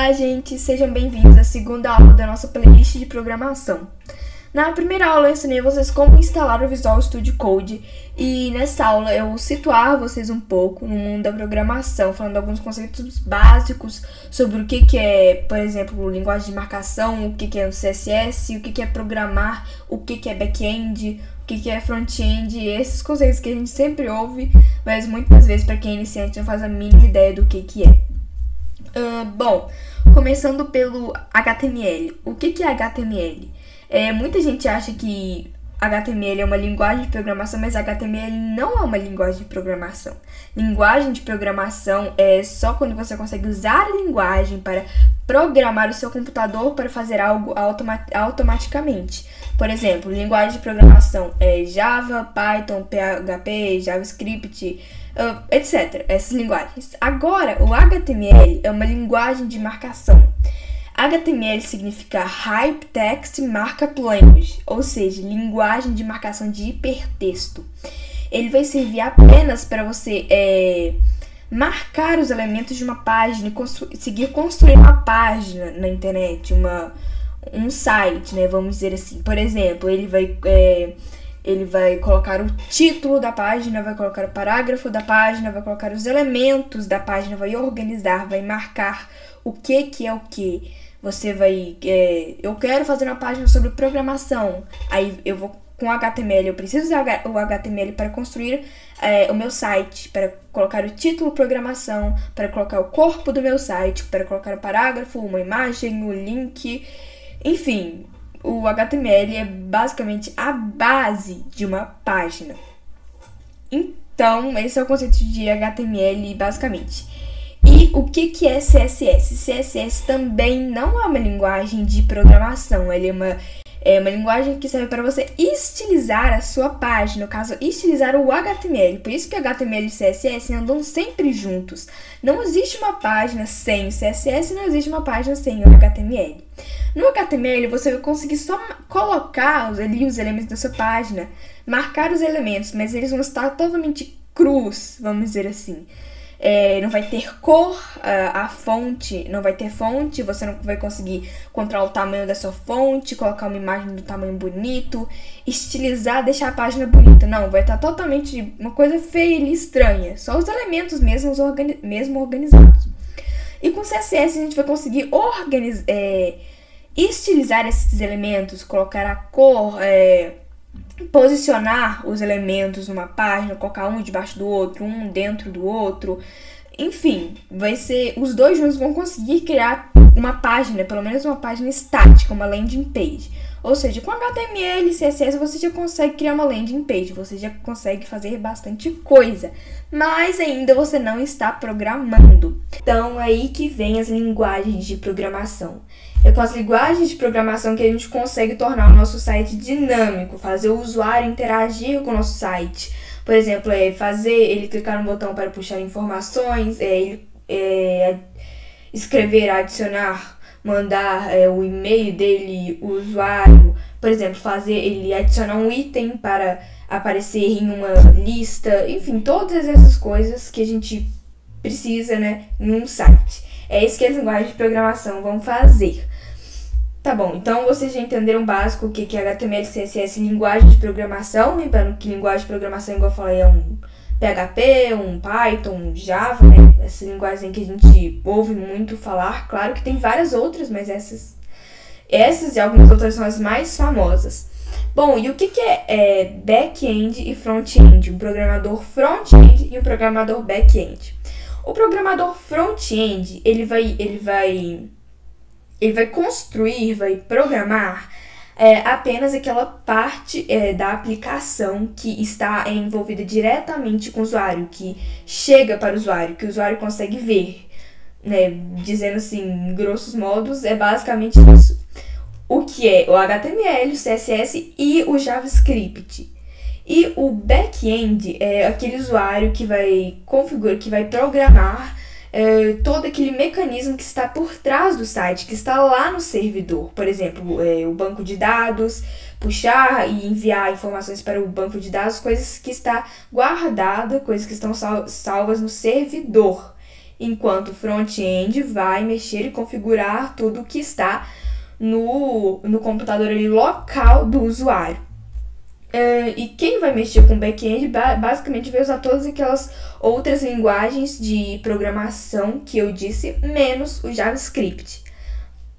Olá, gente! Sejam bem-vindos à segunda aula da nossa playlist de programação. Na primeira aula eu ensinei vocês como instalar o Visual Studio Code e nessa aula eu vou situar vocês um pouco no mundo da programação, falando alguns conceitos básicos sobre o que é, por exemplo, linguagem de marcação, o que é o CSS, o que é programar, o que é back-end, o que é front-end, esses conceitos que a gente sempre ouve, mas muitas vezes para quem é iniciante não faz a mínima ideia do que é. Bom, começando pelo HTML. O que é HTML? Muita gente acha que HTML é uma linguagem de programação, mas HTML não é uma linguagem de programação. Linguagem de programação é só quando você consegue usar a linguagem para programar o seu computador para fazer algo automaticamente. Por exemplo, linguagem de programação é Java, Python, PHP, JavaScript, etc. Essas linguagens. Agora, o HTML é uma linguagem de marcação. HTML significa Hypertext Markup Language, ou seja, linguagem de marcação de hipertexto. Ele vai servir apenas para você marcar os elementos de uma página e conseguir construir uma página na internet, um site, né, vamos dizer assim. Por exemplo, ele vai colocar o título da página, vai colocar o parágrafo da página, vai colocar os elementos da página, vai organizar, vai marcar o que é o que. Você vai... eu quero fazer uma página sobre programação. Aí eu vou com HTML, eu preciso usar o HTML para construir o meu site, para colocar o título programação, para colocar o corpo do meu site, para colocar o parágrafo, uma imagem, o link, enfim... O HTML é basicamente a base de uma página. Então, esse é o conceito de HTML basicamente. E o que é CSS? CSS também não é uma linguagem de programação. Ele é uma linguagem que serve para você estilizar a sua página, no caso, estilizar o HTML. Por isso que HTML e CSS andam sempre juntos. Não existe uma página sem o CSS, não existe uma página sem o HTML. No HTML, você vai conseguir só colocar os elementos da sua página, marcar os elementos, mas eles vão estar totalmente crus, vamos dizer assim. Não vai ter cor, a fonte não vai ter fonte, você não vai conseguir controlar o tamanho da sua fonte, colocar uma imagem do tamanho bonito, estilizar, deixar a página bonita. Não, vai estar totalmente uma coisa feia e estranha, só os elementos mesmo organizados. E com CSS a gente vai conseguir estilizar esses elementos, colocar a cor, posicionar os elementos numa página, colocar um debaixo do outro, um dentro do outro. Enfim, os dois juntos vão conseguir criar uma página, pelo menos uma página estática, uma landing page. Ou seja, com HTML e CSS você já consegue criar uma landing page, você já consegue fazer bastante coisa, mas ainda você não está programando. Então, aí que vem as linguagens de programação. É com as linguagens de programação que a gente consegue tornar o nosso site dinâmico, fazer o usuário interagir com o nosso site. Por exemplo, fazer ele clicar no botão para puxar informações, escrever, adicionar, mandar o e-mail dele, o usuário. Por exemplo, fazer ele adicionar um item para aparecer em uma lista. Enfim, todas essas coisas que a gente precisa, né, em um site. É isso que as linguagens de programação vão fazer. Tá bom, então vocês já entenderam o básico, o que é HTML, CSS, linguagem de programação. Lembrando que linguagem de programação, igual eu falei, é um PHP, um Python, um Java, né? Essa linguagem que a gente ouve muito falar. Claro que tem várias outras, mas essas e algumas outras são as mais famosas. Bom, e o que é back-end e front-end? Um programador front-end e um programador back-end. O programador front-end, ele vai construir, vai programar apenas aquela parte da aplicação que está envolvida diretamente com o usuário, que chega para o usuário, que o usuário consegue ver, né? Dizendo assim, em grossos modos, é basicamente isso. O que é o HTML, o CSS e o JavaScript. E o back-end é aquele usuário que vai configurar, que vai programar todo aquele mecanismo que está por trás do site, que está lá no servidor. Por exemplo, o banco de dados, puxar e enviar informações para o banco de dados, coisas que está guardada, coisas que estão salvas no servidor. enquanto o front-end vai mexer e configurar tudo que está no computador ali, local do usuário. E quem vai mexer com back-end basicamente vai usar todas aquelas outras linguagens de programação que eu disse, menos o JavaScript.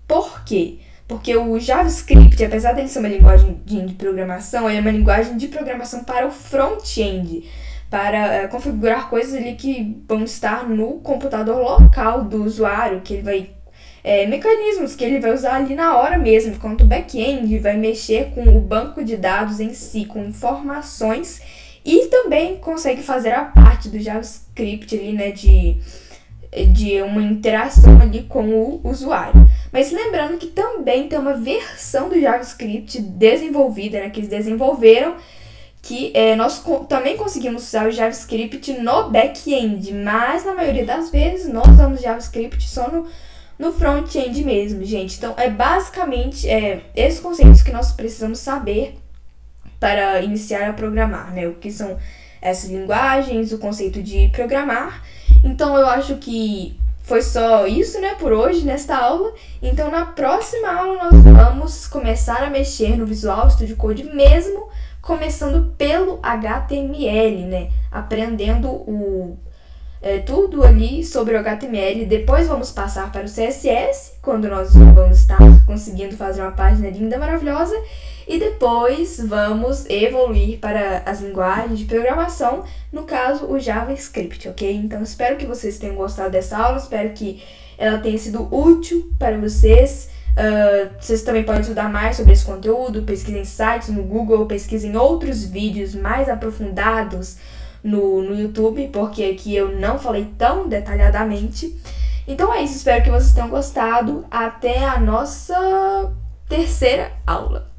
Por quê? Porque o JavaScript, apesar dele ser uma linguagem de programação, ele é uma linguagem de programação para o front-end, para configurar coisas ali que vão estar no computador local do usuário, que ele vai mecanismos que ele vai usar ali na hora mesmo, enquanto o back-end vai mexer com o banco de dados em si, com informações, e também consegue fazer a parte do JavaScript ali, né, de uma interação ali com o usuário. Mas lembrando que também tem uma versão do JavaScript desenvolvida, né, que eles desenvolveram, que nós também conseguimos usar o JavaScript no back-end, mas na maioria das vezes nós usamos JavaScript só no front-end mesmo, gente. Então, basicamente esses conceitos que nós precisamos saber para iniciar a programar, né? O que são essas linguagens, o conceito de programar. Então, eu acho que foi só isso, né, por hoje, nesta aula. Então, na próxima aula, nós vamos começar a mexer no Visual Studio Code mesmo, começando pelo HTML, né? Aprendendo tudo ali sobre o HTML. Depois vamos passar para o CSS, quando nós vamos estar conseguindo fazer uma página linda, maravilhosa. E depois vamos evoluir para as linguagens de programação, no caso o JavaScript, ok? Então espero que vocês tenham gostado dessa aula, espero que ela tenha sido útil para vocês. Vocês também podem estudar mais sobre esse conteúdo, pesquisem sites no Google, pesquisem outros vídeos mais aprofundados no YouTube, porque aqui eu não falei tão detalhadamente. Então é isso, espero que vocês tenham gostado. Até a nossa terceira aula.